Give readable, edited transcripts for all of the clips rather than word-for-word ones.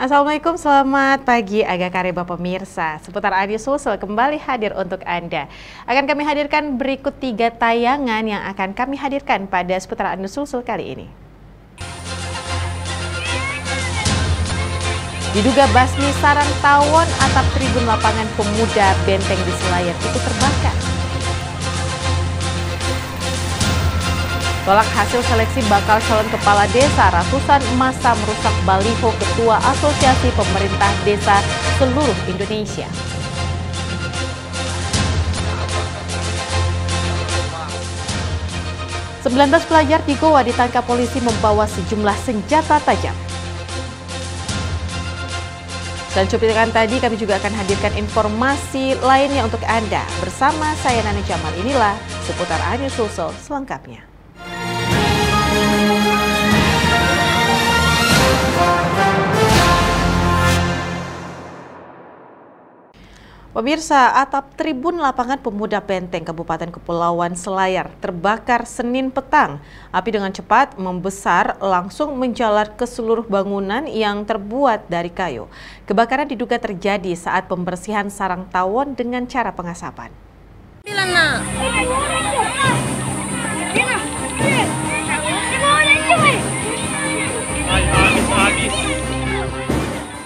Assalamualaikum, selamat pagi Aga Kareba pemirsa. Seputar Adi Sulsel kembali hadir untuk Anda. Akan kami hadirkan berikut 3 tayangan yang akan kami hadirkan pada seputar Adi Sulsel kali ini. Diduga basmi sarang tawon atap tribun lapangan pemuda Benteng di Selayar itu terbakar. Tolak hasil seleksi bakal calon kepala desa, ratusan massa merusak baliho Ketua Asosiasi Pemerintah Desa seluruh Indonesia. Sembilan 19 pelajar di Goa ditangkap polisi membawa sejumlah senjata tajam. Dan cuplikan tadi kami juga akan hadirkan informasi lainnya untuk Anda. Bersama saya Nani Jamal, inilah seputar Adi Sulsel selengkapnya. Pemirsa, atap tribun lapangan pemuda Benteng Kabupaten Kepulauan Selayar terbakar Senin petang. Api dengan cepat membesar langsung menjalar ke seluruh bangunan yang terbuat dari kayu. Kebakaran diduga terjadi saat pembersihan sarang tawon dengan cara pengasapan.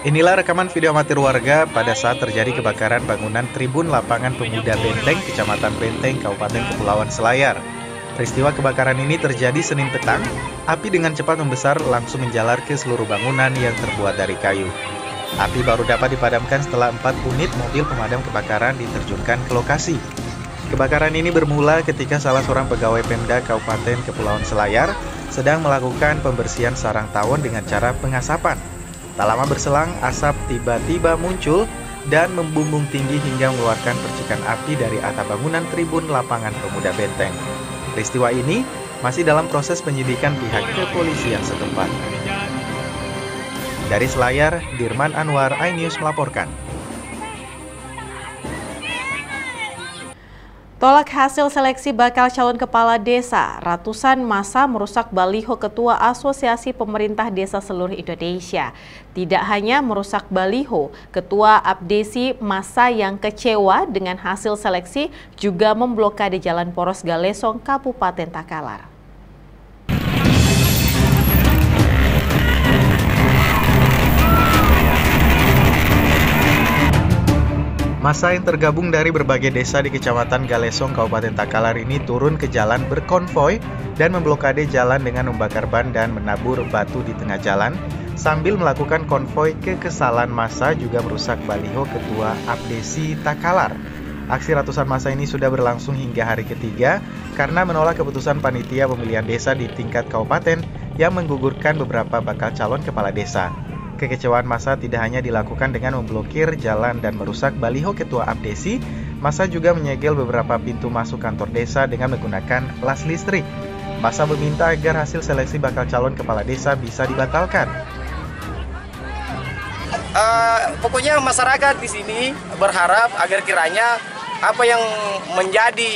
Inilah rekaman video amatir warga pada saat terjadi kebakaran bangunan Tribun Lapangan Pemuda Benteng, Kecamatan Benteng, Kabupaten Kepulauan Selayar. Peristiwa kebakaran ini terjadi Senin petang, api dengan cepat membesar langsung menjalar ke seluruh bangunan yang terbuat dari kayu. Api baru dapat dipadamkan setelah 4 unit mobil pemadam kebakaran diterjunkan ke lokasi. Kebakaran ini bermula ketika salah seorang pegawai Pemda Kabupaten Kepulauan Selayar sedang melakukan pembersihan sarang tawon dengan cara pengasapan. Tak lama berselang, asap tiba-tiba muncul dan membumbung tinggi hingga mengeluarkan percikan api dari atap bangunan Tribun Lapangan Pemuda Benteng. Peristiwa ini masih dalam proses penyidikan pihak kepolisian setempat. Dari Selayar, Dirman Anwar, iNews melaporkan. Tolak hasil seleksi bakal calon kepala desa, ratusan massa merusak baliho Ketua Asosiasi Pemerintah Desa seluruh Indonesia. Tidak hanya merusak baliho, Ketua Abdesi massa yang kecewa dengan hasil seleksi juga memblokade Jalan Poros Galesong, Kabupaten Takalar. Massa yang tergabung dari berbagai desa di Kecamatan Galesong, Kabupaten Takalar ini turun ke jalan berkonvoi dan memblokade jalan dengan membakar ban dan menabur batu di tengah jalan. Sambil melakukan konvoi kekesalan, massa juga merusak baliho Ketua Abdesi Takalar. Aksi ratusan massa ini sudah berlangsung hingga hari ketiga karena menolak keputusan panitia pemilihan desa di tingkat kabupaten yang menggugurkan beberapa bakal calon kepala desa. Kekecewaan massa tidak hanya dilakukan dengan memblokir jalan dan merusak baliho Ketua Abdesi, massa juga menyegel beberapa pintu masuk kantor desa dengan menggunakan las listrik. Massa meminta agar hasil seleksi bakal calon kepala desa bisa dibatalkan. Pokoknya masyarakat di sini berharap agar kiranya apa yang menjadi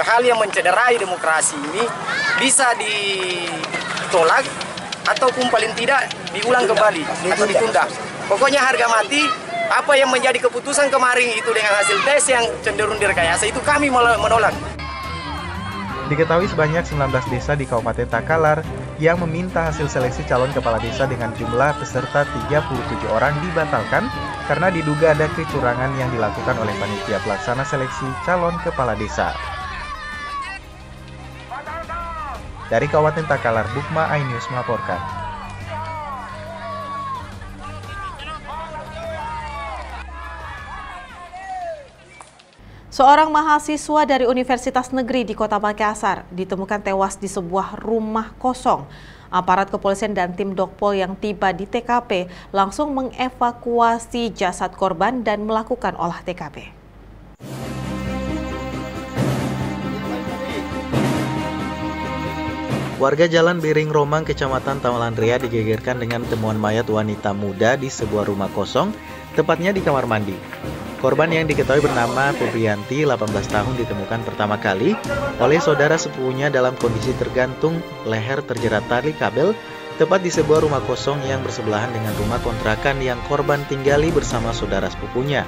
hal yang mencederai demokrasi ini bisa ditolak ataupun paling tidak diulang kembali atau ditunda. Pokoknya harga mati apa yang menjadi keputusan kemarin itu dengan hasil tes yang cenderung direkayasa itu kami menolak. Diketahui sebanyak 19 desa di Kabupaten Takalar yang meminta hasil seleksi calon kepala desa dengan jumlah peserta 37 orang dibatalkan karena diduga ada kecurangan yang dilakukan oleh panitia pelaksana seleksi calon kepala desa. Dari Kabupaten Takalar, Bukma iNews melaporkan. Seorang mahasiswa dari Universitas Negeri di Kota Makassar ditemukan tewas di sebuah rumah kosong. Aparat kepolisian dan tim Dokpol yang tiba di TKP langsung mengevakuasi jasad korban dan melakukan olah TKP. Warga Jalan Biring Romang, Kecamatan Tamalandria digegerkan dengan temuan mayat wanita muda di sebuah rumah kosong, tepatnya di kamar mandi. Korban yang diketahui bernama Febrianti, 18 tahun, ditemukan pertama kali oleh saudara sepupunya dalam kondisi tergantung, leher terjerat tali kabel, tepat di sebuah rumah kosong yang bersebelahan dengan rumah kontrakan yang korban tinggali bersama saudara sepupunya.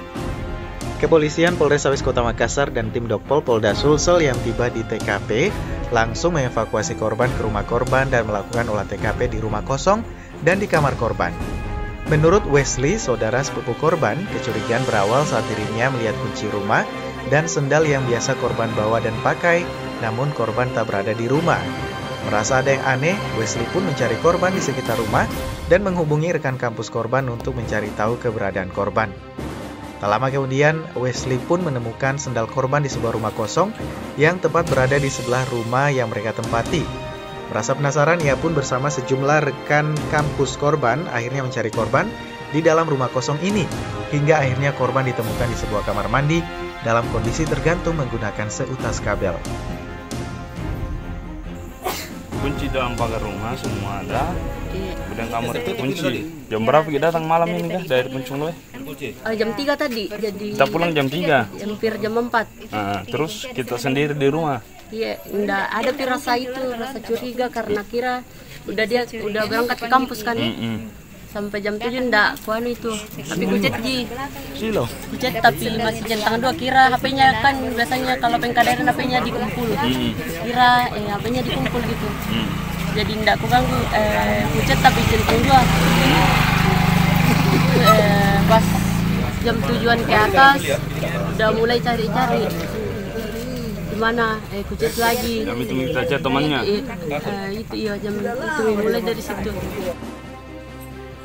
Kepolisian Polrestabes Kota Makassar dan tim Dokpol Polda Sulsel yang tiba di TKP langsung mengevakuasi korban ke rumah korban dan melakukan olah TKP di rumah kosong dan di kamar korban. Menurut Wesley, saudara sepupu korban, kecurigaan berawal saat dirinya melihat kunci rumah dan sendal yang biasa korban bawa dan pakai, namun korban tak berada di rumah. Merasa ada yang aneh, Wesley pun mencari korban di sekitar rumah dan menghubungi rekan kampus korban untuk mencari tahu keberadaan korban. Tak lama kemudian, Wesley pun menemukan sendal korban di sebuah rumah kosong yang tepat berada di sebelah rumah yang mereka tempati. Merasa penasaran, ia pun bersama sejumlah rekan kampus korban akhirnya mencari korban di dalam rumah kosong ini, hingga akhirnya korban ditemukan di sebuah kamar mandi dalam kondisi tergantung menggunakan seutas kabel. Kunci dalam pagar rumah semua ada, kemudian kamar kunci. Jam berapa kita datang malam ini kah dari Puncung Loe? Jam 3 tadi, jadi kita pulang jam 3. Hampir jam 4. Nah, terus kita sendiri di rumah. Iya, enggak ada rasa curiga karena kira udah berangkat ke kampus kan. Sampai jam 7 enggak kuan itu. Tapi kucet ji. Silo. Kucet tapi masih centang 2, kira HP-nya kan biasanya kalau pengkaderan HP-nya dikumpul. Kira HP-nya dikumpul gitu. Jadi enggak aku ganggu kucet tapi centang 2. Pas jam 7-an ke atas udah mulai cari-cari. Gimana? Kucet lagi. Jam itu kita chat temannya. Itu iya jam itu mulai dari situ.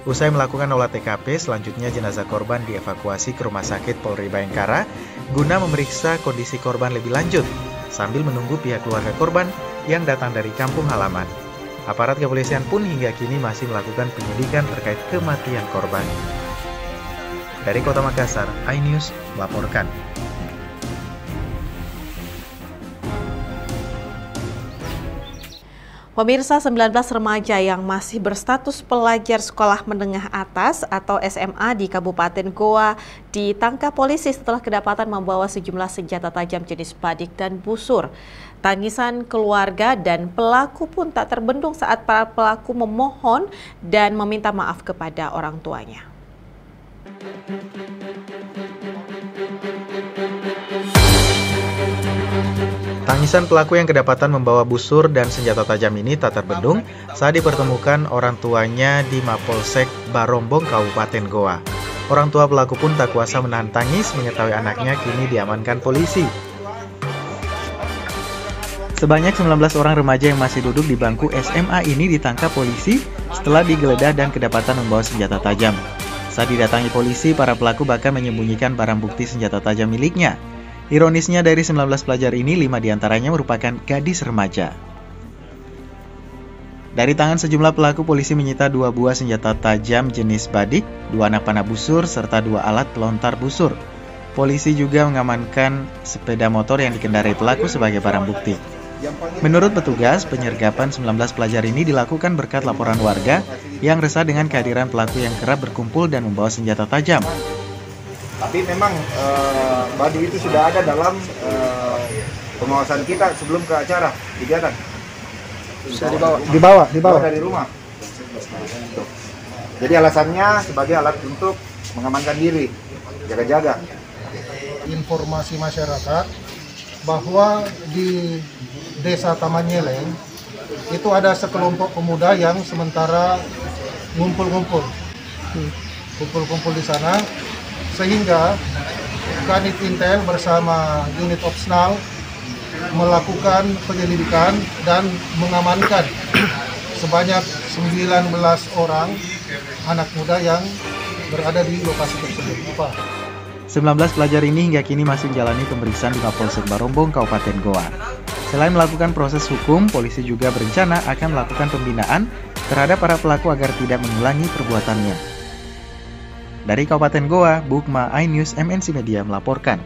Usai melakukan olah TKP, selanjutnya jenazah korban dievakuasi ke Rumah Sakit Polri Bayangkara guna memeriksa kondisi korban lebih lanjut sambil menunggu pihak keluarga korban yang datang dari kampung halaman. Aparat kepolisian pun hingga kini masih melakukan penyidikan terkait kematian korban. Dari Kota Makassar, iNews melaporkan. Pemirsa, 19 remaja yang masih berstatus pelajar sekolah menengah atas atau SMA di Kabupaten Goa ditangkap polisi setelah kedapatan membawa sejumlah senjata tajam jenis badik dan busur. Tangisan keluarga dan pelaku pun tak terbendung saat para pelaku memohon dan meminta maaf kepada orang tuanya. Tangisan pelaku yang kedapatan membawa busur dan senjata tajam ini tak terbendung saat dipertemukan orang tuanya di Mapolsek Barombong, Kabupaten Goa. Orang tua pelaku pun tak kuasa menahan tangis mengetahui anaknya kini diamankan polisi. Sebanyak 19 orang remaja yang masih duduk di bangku SMA ini ditangkap polisi setelah digeledah dan kedapatan membawa senjata tajam. Saat didatangi polisi, para pelaku bahkan menyembunyikan barang bukti senjata tajam miliknya. Ironisnya, dari 19 pelajar ini, 5 diantaranya merupakan gadis remaja. Dari tangan sejumlah pelaku, polisi menyita 2 buah senjata tajam jenis badik, 2 anak panah busur, serta 2 alat pelontar busur. Polisi juga mengamankan sepeda motor yang dikendarai pelaku sebagai barang bukti. Menurut petugas, penyergapan 19 pelajar ini dilakukan berkat laporan warga yang resah dengan kehadiran pelaku yang kerap berkumpul dan membawa senjata tajam. Tapi memang badik itu sudah ada dalam pengawasan kita sebelum ke acara kegiatan. Sudah dibawa dari rumah. Jadi alasannya sebagai alat untuk mengamankan diri, jaga-jaga. Informasi masyarakat bahwa di Desa Taman Nyeleng itu ada sekelompok pemuda yang sementara ngumpul-ngumpul di sana. Sehingga Kanit Intel bersama unit Opsnal melakukan penyelidikan dan mengamankan sebanyak 19 orang anak muda yang berada di lokasi tersebut. 19 pelajar ini hingga kini masih menjalani pemeriksaan di Mapolsek Barombong, Kabupaten Goa. Selain melakukan proses hukum, polisi juga berencana akan melakukan pembinaan terhadap para pelaku agar tidak mengulangi perbuatannya. Dari Kabupaten Goa, Bukma, iNews MNC Media melaporkan.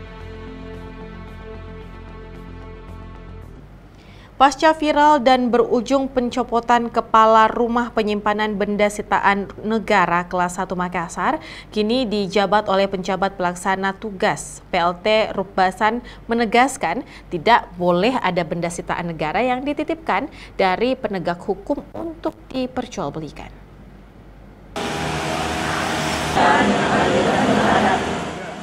Pasca viral dan berujung pencopotan Kepala Rumah Penyimpanan Benda Sitaan Negara kelas 1 Makassar, kini dijabat oleh penjabat pelaksana tugas. PLT Rukbasan menegaskan tidak boleh ada benda sitaan negara yang dititipkan dari penegak hukum untuk diperjualbelikan.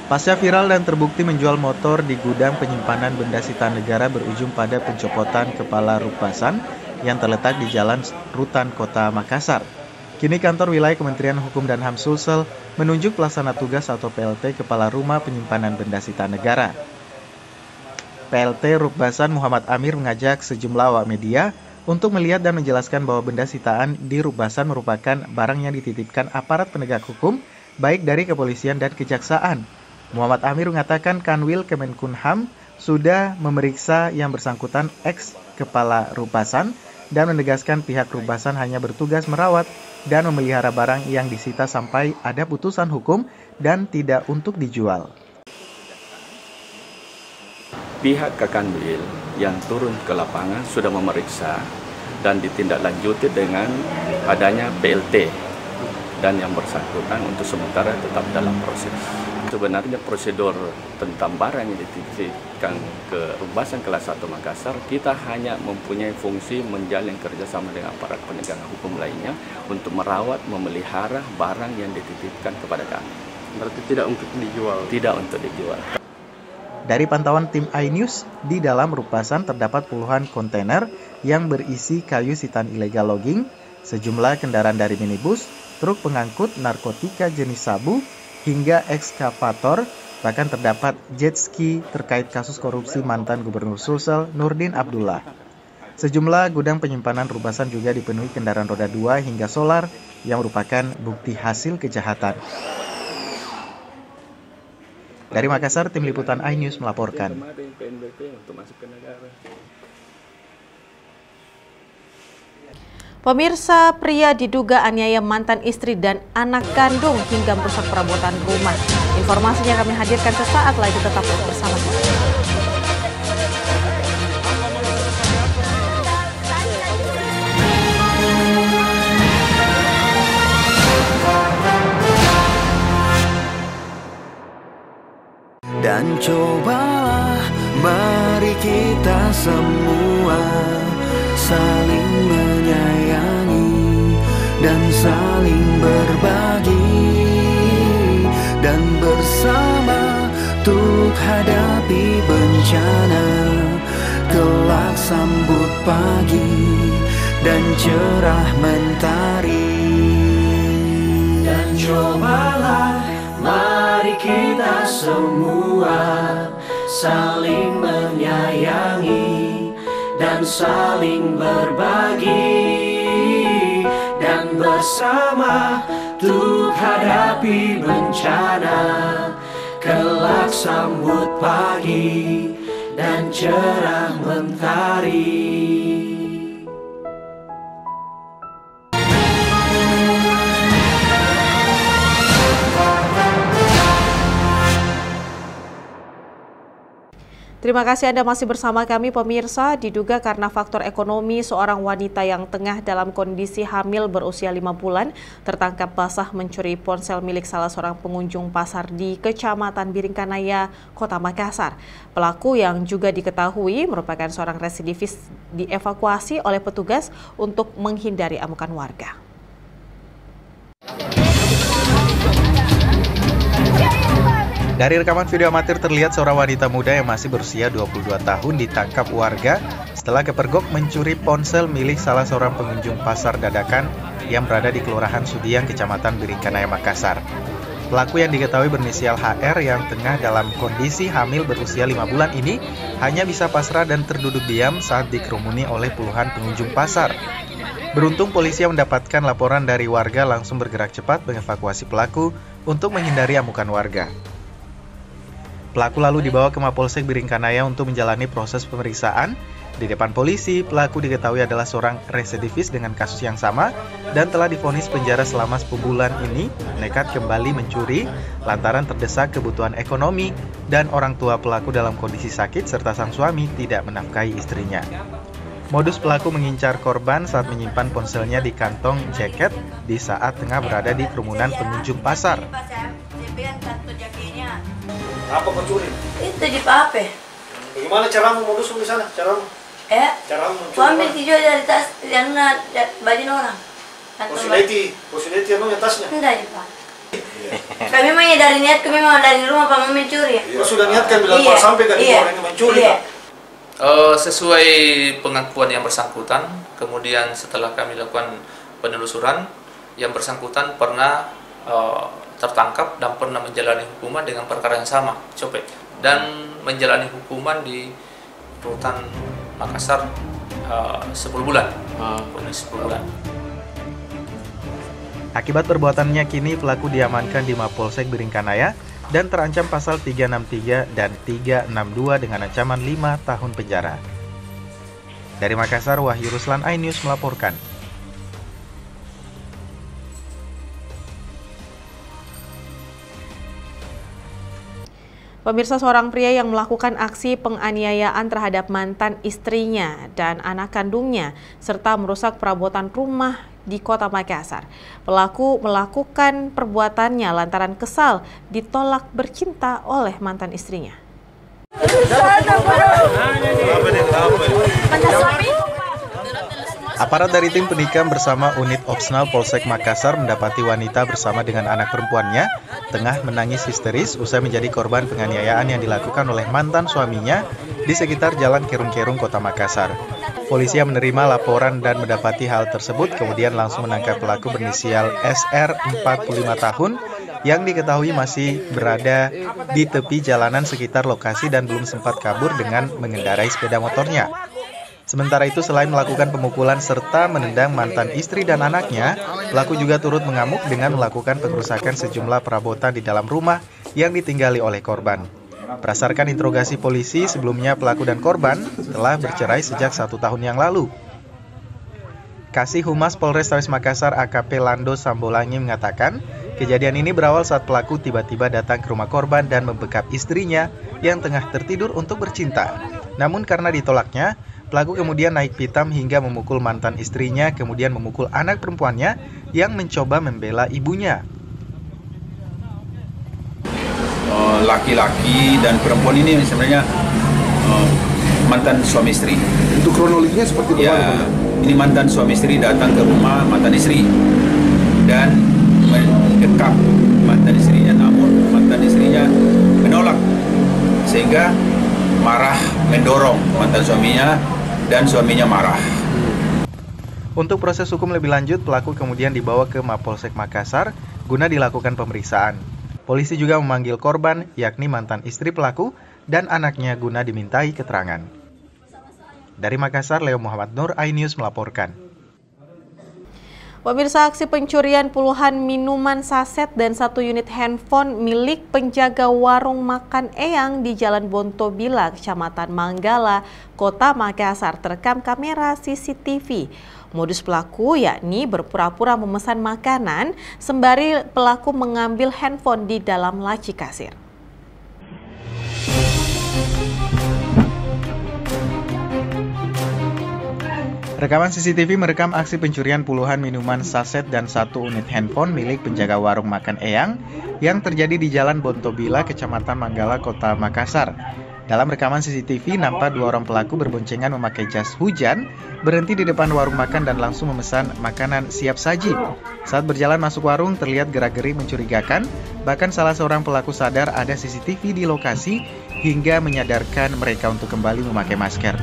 Pasca viral dan terbukti menjual motor di gudang penyimpanan benda sitaan negara berujung pada pencopotan Kepala Rukbasan yang terletak di Jalan Rutan Kota Makassar. Kini kantor wilayah Kementerian Hukum dan HAM Sulsel menunjuk pelaksana tugas atau PLT Kepala Rumah Penyimpanan Benda Sitaan Negara. PLT Rukbasan Muhammad Amir mengajak sejumlah awak media untuk melihat dan menjelaskan bahwa benda sitaan di Rukbasan merupakan barang yang dititipkan aparat penegak hukum, baik dari kepolisian dan kejaksaan. Muhammad Amir mengatakan Kanwil Kemenkumham sudah memeriksa yang bersangkutan ex-kepala Rukbasan dan menegaskan pihak Rukbasan hanya bertugas merawat dan memelihara barang yang disita sampai ada putusan hukum dan tidak untuk dijual. Pihak Kanwil yang turun ke lapangan sudah memeriksa dan ditindaklanjuti dengan adanya PLT dan yang bersangkutan untuk sementara tetap dalam proses. Sebenarnya prosedur tentang barang yang dititipkan ke Rukbasan kelas 1 Makassar, kita hanya mempunyai fungsi menjalin kerjasama dengan aparat penegak hukum lainnya untuk merawat, memelihara barang yang dititipkan kepada kami. Berarti tidak untuk dijual? Tidak untuk dijual. Dari pantauan tim iNews, di dalam Rukbasan terdapat puluhan kontainer yang berisi kayu sitaan ilegal logging, sejumlah kendaraan dari minibus, truk pengangkut narkotika jenis sabu, hingga ekskavator, bahkan terdapat jet ski terkait kasus korupsi mantan Gubernur Sulsel Nurdin Abdullah. Sejumlah gudang penyimpanan Rukbasan juga dipenuhi kendaraan roda 2 hingga solar yang merupakan bukti hasil kejahatan. Dari Makassar, tim liputan iNews melaporkan. Pemirsa, pria diduga aniaya mantan istri dan anak kandung hingga merusak perabotan rumah. Informasinya kami hadirkan sesaat lagi, tetap bersama kami. Dan cobalah mari kita semua saling menyayangi dan saling berbagi, dan bersama untuk hadapi bencana, kelak sambut pagi dan cerah mentari. Dan cobalah mari kita semua saling menyayangi dan saling berbagi, dan bersama untuk hadapi bencana, kelak sambut pagi dan cerah mentari. Terima kasih Anda masih bersama kami, pemirsa. Diduga karena faktor ekonomi, seorang wanita yang tengah dalam kondisi hamil berusia 5 bulan tertangkap basah mencuri ponsel milik salah seorang pengunjung pasar di Kecamatan Biringkanaya, Kota Makassar. Pelaku yang juga diketahui merupakan seorang residivis dievakuasi oleh petugas untuk menghindari amukan warga. Dari rekaman video amatir terlihat seorang wanita muda yang masih berusia 22 tahun ditangkap warga setelah kepergok mencuri ponsel milik salah seorang pengunjung pasar dadakan yang berada di Kelurahan Sudiang, Kecamatan Biringkanaya, Makassar. Pelaku yang diketahui berinisial HR yang tengah dalam kondisi hamil berusia 5 bulan ini hanya bisa pasrah dan terduduk diam saat dikerumuni oleh puluhan pengunjung pasar. Beruntung polisi yang mendapatkan laporan dari warga langsung bergerak cepat mengevakuasi pelaku untuk menghindari amukan warga. Pelaku lalu dibawa ke Mapolsek Biringkanaya untuk menjalani proses pemeriksaan. Di depan polisi, pelaku diketahui adalah seorang residivis dengan kasus yang sama dan telah divonis penjara selama 10 bulan ini, nekat kembali mencuri lantaran terdesak kebutuhan ekonomi dan orang tua pelaku dalam kondisi sakit serta sang suami tidak menafkahi istrinya. Modus pelaku mengincar korban saat menyimpan ponselnya di kantong jaket di saat tengah berada di kerumunan pengunjung pasar. Apa kau curi? Itu di HP. Bagaimana caramu modus di sana? Caramu? Caramu mencuri? Kau ambil video dari tas yang baju orang. Posibiliti yang tasnya? Tidak, Pak. Kami memang dari niat, kami memang dari rumah Pak mau mencuri. Kau sudah niatkan bila kau sampai ke orang yang mencuri? Sesuai pengakuan yang bersangkutan, kemudian setelah kami lakukan penelusuran, yang bersangkutan pernah tertangkap dan pernah menjalani hukuman dengan perkara yang sama, copet, dan menjalani hukuman di rutan Makassar 10 bulan. 10 bulan. Akibat perbuatannya kini pelaku diamankan di Mapolsek Biringkanaya dan terancam pasal 363 dan 362 dengan ancaman 5 tahun penjara. Dari Makassar, Wahyu Ruslan, iNews melaporkan. Pemirsa, seorang pria yang melakukan aksi penganiayaan terhadap mantan istrinya dan anak kandungnya serta merusak perabotan rumah di Kota Makassar. Pelaku melakukan perbuatannya lantaran kesal ditolak bercinta oleh mantan istrinya. Aparat dari tim penikam bersama unit Opsnal Polsek Makassar mendapati wanita bersama dengan anak perempuannya tengah menangis histeris usai menjadi korban penganiayaan yang dilakukan oleh mantan suaminya di sekitar Jalan Kerung-Kerung, Kota Makassar. Polisi yang menerima laporan dan mendapati hal tersebut kemudian langsung menangkap pelaku berinisial SR 45 tahun yang diketahui masih berada di tepi jalanan sekitar lokasi dan belum sempat kabur dengan mengendarai sepeda motornya. Sementara itu, selain melakukan pemukulan serta menendang mantan istri dan anaknya, pelaku juga turut mengamuk dengan melakukan pengerusakan sejumlah perabotan di dalam rumah yang ditinggali oleh korban. Berdasarkan interogasi polisi, sebelumnya pelaku dan korban telah bercerai sejak 1 tahun yang lalu. Kasih Humas Polrestabes Makassar AKP Lando Sambolangi mengatakan, kejadian ini berawal saat pelaku tiba-tiba datang ke rumah korban dan membekap istrinya yang tengah tertidur untuk bercinta. Namun karena ditolaknya, pelaku kemudian naik pitam hingga memukul mantan istrinya, kemudian memukul anak perempuannya yang mencoba membela ibunya. Laki-laki dan perempuan ini sebenarnya mantan suami istri. Untuk kronologinya seperti apa? Ya, ini mantan suami istri datang ke rumah mantan istri dan mendekap mantan istrinya, namun mantan istrinya menolak sehingga marah mendorong mantan suaminya dan suaminya marah. Untuk proses hukum lebih lanjut, pelaku kemudian dibawa ke Mapolsek Makassar guna dilakukan pemeriksaan. Polisi juga memanggil korban, yakni mantan istri pelaku dan anaknya guna dimintai keterangan. Dari Makassar, Leo Muhammad Nur, iNews melaporkan. Pemirsa, aksi pencurian puluhan minuman saset dan 1 unit handphone milik penjaga warung makan Eyang di Jalan Bontobila, Kecamatan Manggala, Kota Makassar terekam kamera CCTV. Modus pelaku yakni berpura-pura memesan makanan sembari pelaku mengambil handphone di dalam laci kasir. Rekaman CCTV merekam aksi pencurian puluhan minuman saset dan 1 unit handphone milik penjaga warung makan Eyang yang terjadi di Jalan Bontobila, Kecamatan Manggala, Kota Makassar. Dalam rekaman CCTV, nampak 2 orang pelaku berboncengan memakai jas hujan, berhenti di depan warung makan dan langsung memesan makanan siap saji. Saat berjalan masuk warung, terlihat gerak-gerik mencurigakan, bahkan salah seorang pelaku sadar ada CCTV di lokasi hingga menyadarkan mereka untuk kembali memakai masker.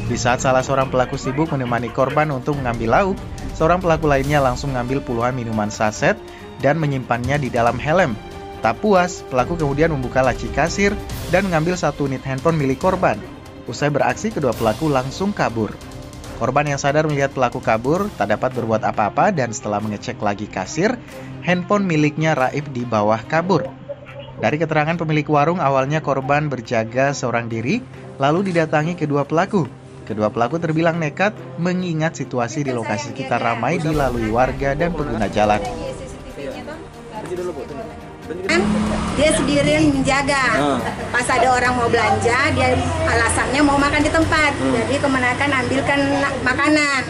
Di saat salah seorang pelaku sibuk menemani korban untuk mengambil lauk, seorang pelaku lainnya langsung mengambil puluhan minuman saset dan menyimpannya di dalam helm. Tak puas, pelaku kemudian membuka laci kasir dan mengambil 1 unit handphone milik korban. Usai beraksi, kedua pelaku langsung kabur. Korban yang sadar melihat pelaku kabur, tak dapat berbuat apa-apa dan setelah mengecek lagi kasir, handphone miliknya raib di bawah kabur. Dari keterangan pemilik warung, awalnya korban berjaga seorang diri, lalu didatangi kedua pelaku. Kedua pelaku terbilang nekat mengingat situasi di lokasi sekitar ramai dilalui warga dan pengguna jalan. Dia sendiri menjaga. Pas ada orang mau belanja, dia alasannya mau makan di tempat. Jadi kemenakan ambilkan makanan.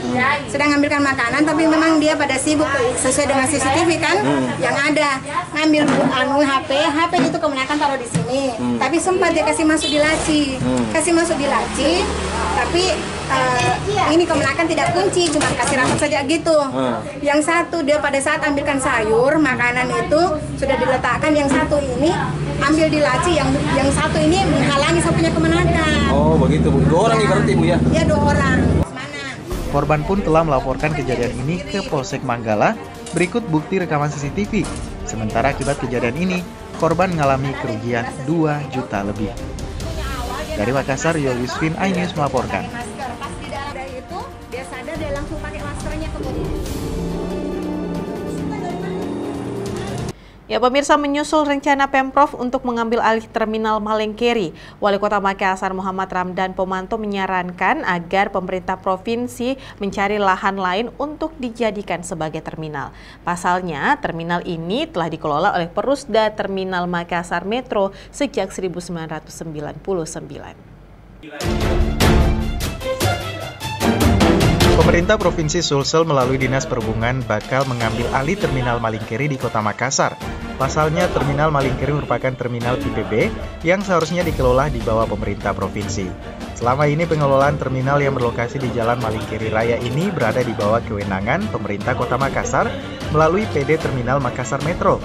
Sedang ambilkan makanan, tapi memang dia pada sibuk sesuai dengan CCTV kan yang ada. Ngambil HP itu kemenakan taruh di sini. Tapi sempat dia kasih masuk di laci. Tapi ini kemenakan tidak kunci, cuma kasih rapat saja gitu. Yang satu dia pada saat ambilkan sayur, makanan itu sudah diletakkan, yang satu ini ambil di laci, yang satu ini menghalangi sapunya kemenakan. Oh begitu Bu, 2 orang nih berarti Bu ya? Iya 2 orang. Korban pun telah melaporkan kejadian ini ke Polsek Manggala. Berikut bukti rekaman CCTV. Sementara akibat kejadian ini, korban mengalami kerugian 2 juta lebih. Dari Makassar, Yul Yusfin, iNews melaporkan. Dia sadar, dia langsung pakai maskernya kemudian. Ya, pemirsa, menyusul rencana Pemprov untuk mengambil alih terminal Malengkeri, Wali Kota Makassar Muhammad Ramdan Pomanto menyarankan agar pemerintah provinsi mencari lahan lain untuk dijadikan sebagai terminal. Pasalnya, terminal ini telah dikelola oleh Perusda Terminal Makassar Metro sejak 1999. Pemerintah Provinsi Sulsel melalui Dinas Perhubungan bakal mengambil alih Terminal Malingkeri di Kota Makassar. Pasalnya, Terminal Malingkeri merupakan terminal PPB yang seharusnya dikelola di bawah pemerintah provinsi. Selama ini pengelolaan terminal yang berlokasi di Jalan Malingkeri Raya ini berada di bawah kewenangan pemerintah Kota Makassar melalui PD Terminal Makassar Metro.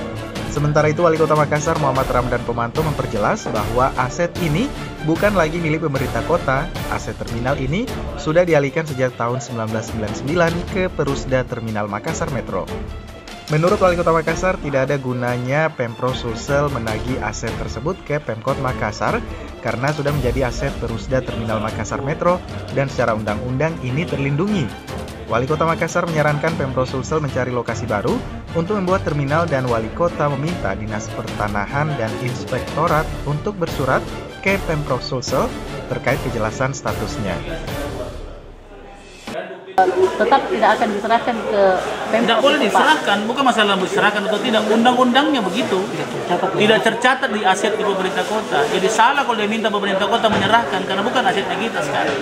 Sementara itu, Wali Kota Makassar Muhammad Ramdan Pomanto memperjelas bahwa aset ini bukan lagi milik pemerintah kota. Aset terminal ini sudah dialihkan sejak tahun 1999 ke Perusda Terminal Makassar Metro. Menurut Wali Kota Makassar, tidak ada gunanya Pemprov Sulsel menagih aset tersebut ke Pemkot Makassar karena sudah menjadi aset Perusda Terminal Makassar Metro dan secara undang-undang ini terlindungi. Wali Kota Makassar menyarankan Pemprov Sulsel mencari lokasi baru untuk membuat terminal dan Wali Kota meminta Dinas Pertanahan dan Inspektorat untuk bersurat ke Pemprov Sulsel terkait kejelasan statusnya. Tetap tidak akan diserahkan ke Pemprov. Tidak boleh diserahkan, bukan masalah diserahkan atau tidak. Undang-undangnya begitu. Tidak tercatat di aset di pemerintah kota. Jadi salah kalau dia minta pemerintah kota menyerahkan, karena bukan asetnya kita sekarang.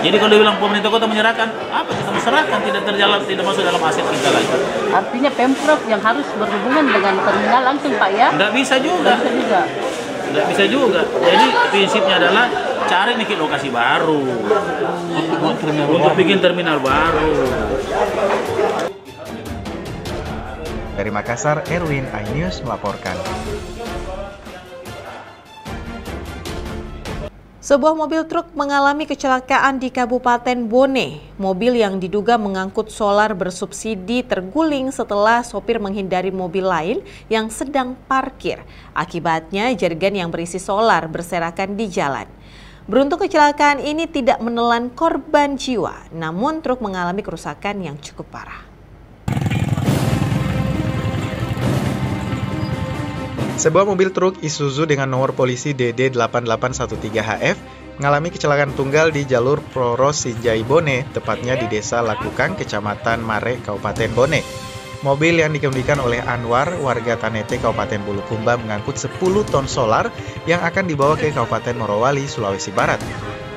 Jadi kalau dia bilang pemerintah kota menyerahkan, apa kita menyerahkan? Tidak terjalan, tidak masuk dalam aset kita lagi. Artinya Pemprov yang harus berhubungan dengan terminal langsung Pak ya? Tidak bisa juga. Tidak bisa juga. Jadi prinsipnya adalah cari nih lokasi baru untuk bikin terminal baru. Dari Makassar, Erwin, iNews melaporkan. Sebuah mobil truk mengalami kecelakaan di Kabupaten Bone. Mobil yang diduga mengangkut solar bersubsidi terguling setelah sopir menghindari mobil lain yang sedang parkir. Akibatnya, jerigen yang berisi solar berserakan di jalan. Beruntung kecelakaan ini tidak menelan korban jiwa, namun truk mengalami kerusakan yang cukup parah. Sebuah mobil truk Isuzu dengan nomor polisi DD8813HF mengalami kecelakaan tunggal di jalur Proros Sinjai Bone, tepatnya di Desa Lakukang, Kecamatan Mare, Kabupaten Bone. Mobil yang dikemudikan oleh Anwar, warga Tanete, Kabupaten Bulukumba, mengangkut 10 ton solar yang akan dibawa ke Kabupaten Morowali, Sulawesi Barat.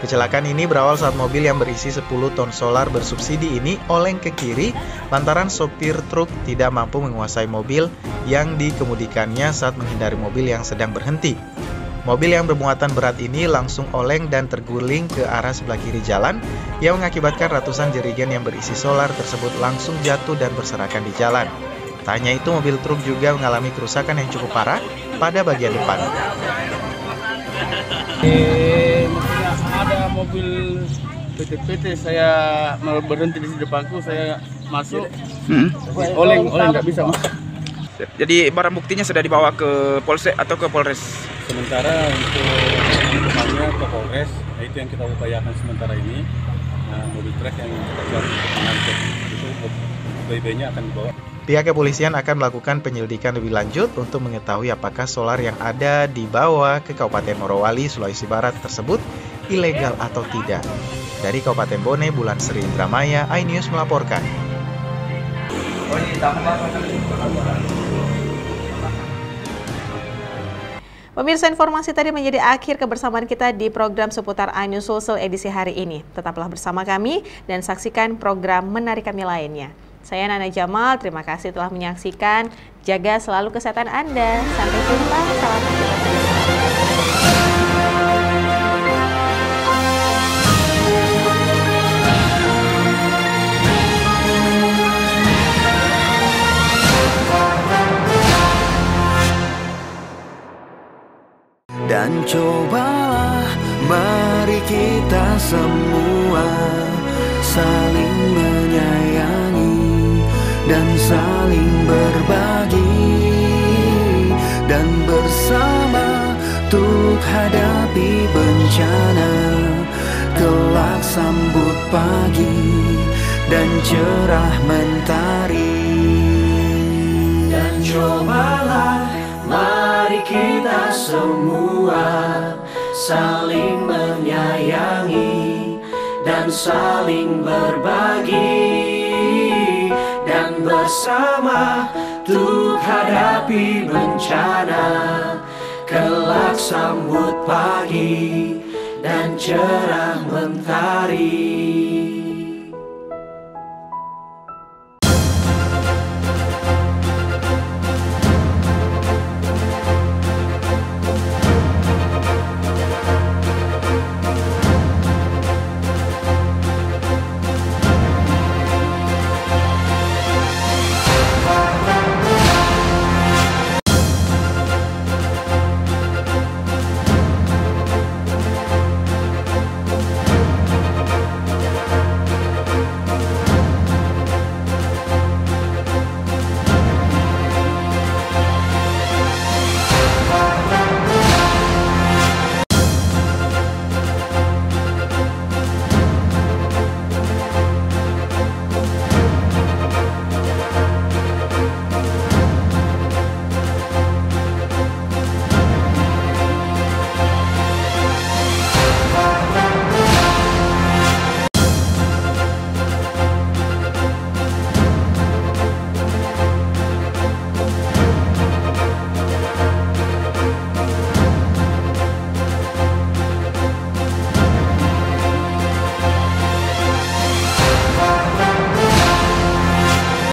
Kecelakaan ini berawal saat mobil yang berisi 10 ton solar bersubsidi ini oleng ke kiri lantaran sopir truk tidak mampu menguasai mobil yang dikemudikannya saat menghindari mobil yang sedang berhenti. Mobil yang bermuatan berat ini langsung oleng dan terguling ke arah sebelah kiri jalan yang mengakibatkan ratusan jerigen yang berisi solar tersebut langsung jatuh dan berserakan di jalan. Tak hanya itu, mobil truk juga mengalami kerusakan yang cukup parah pada bagian depan. Ada mobil PT saya berhenti di depanku, saya masuk, oleng nggak bisa masuk. Jadi barang buktinya sudah dibawa ke Polsek atau ke Polres? Sementara untuk depannya ke Polres, itu yang kita upayakan sementara ini. Nah, mobil truk yang kita buat mengangkut itu BB-nya akan dibawa. Pihak kepolisian akan melakukan penyelidikan lebih lanjut untuk mengetahui apakah solar yang ada dibawa ke Kabupaten Morowali, Sulawesi Barat tersebut ilegal atau tidak. Dari Kabupaten Bone, Bulan Sri Indramaya, iNews melaporkan. Pemirsa, informasi tadi menjadi akhir kebersamaan kita di program seputar iNews Sulsel edisi hari ini. Tetaplah bersama kami dan saksikan program menarik kami lainnya. Saya Nana Jamal, terima kasih telah menyaksikan. Jaga selalu kesehatan Anda. Sampai jumpa, salam aktivitas. Dan cobalah mari kita semua saling menyayangi dan saling berbagi, dan bersama untuk hadapi bencana, kelak sambut pagi dan cerah mentari. Dan cobalah mari kita semua saling menyayangi dan saling berbagi, dan bersama untuk hadapi bencana, kelak sambut pagi dan cerah mentari.